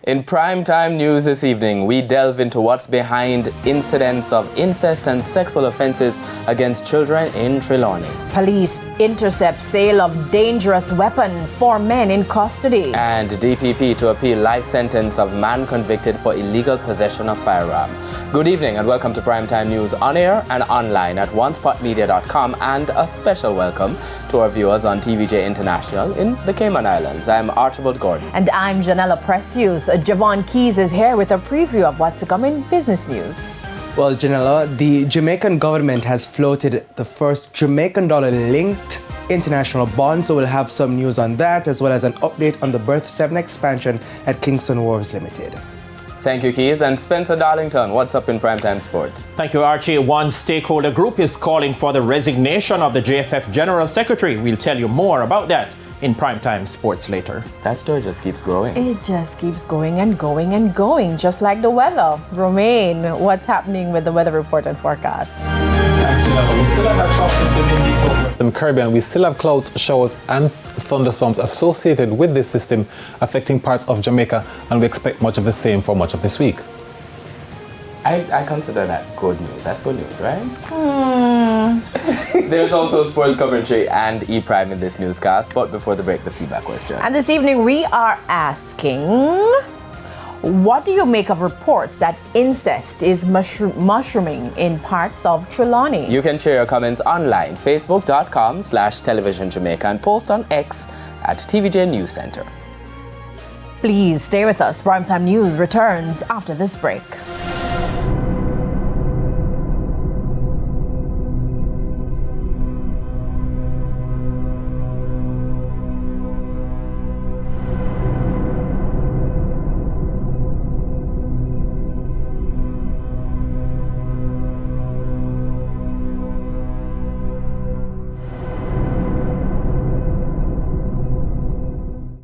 In primetime news this evening, we delve into what's behind incidents of incest and sexual offenses against children in Trelawney. Police intercept sale of dangerous weapon, 4 men in custody. And DPP to appeal life sentence of man convicted for illegal possession of firearm. Good evening and welcome to Primetime News on air and online at onespotmedia.com, and a special welcome to our viewers on TVJ International in the Cayman Islands. I'm Archibald Gordon. And I'm Janella Precious. Javon Keys is here with a preview of what's to come in business news. Well, Janella, the Jamaican government has floated the first Jamaican dollar-linked international bond, so we'll have some news on that, as well as an update on the Berth 7 expansion at Kingston Wharves Limited. Thank you, Keys. And Spencer Darlington, what's up in Primetime Sports? Thank you, Archie. One stakeholder group is calling for the resignation of the JFF General Secretary. We'll tell you more about that in Primetime Sports later. That story just keeps growing. It just keeps going and going and going, just like the weather. Romaine, what's happening with the weather report and forecast? Thanks, Janella. We still have a trough system in the southwestern Caribbean. We still have clouds, showers, and thunderstorms associated with this system affecting parts of Jamaica, and we expect much of the same for much of this week. I consider that good news. That's good news, right? There's also sports commentary and E-Prime in this newscast, but before the break, the feedback question. And this evening we are asking, what do you make of reports that incest is mushrooming in parts of Trelawney? You can share your comments online, facebook.com/televisionjamaica, and post on X at TVJ News Center. Please stay with us. Primetime News returns after this break.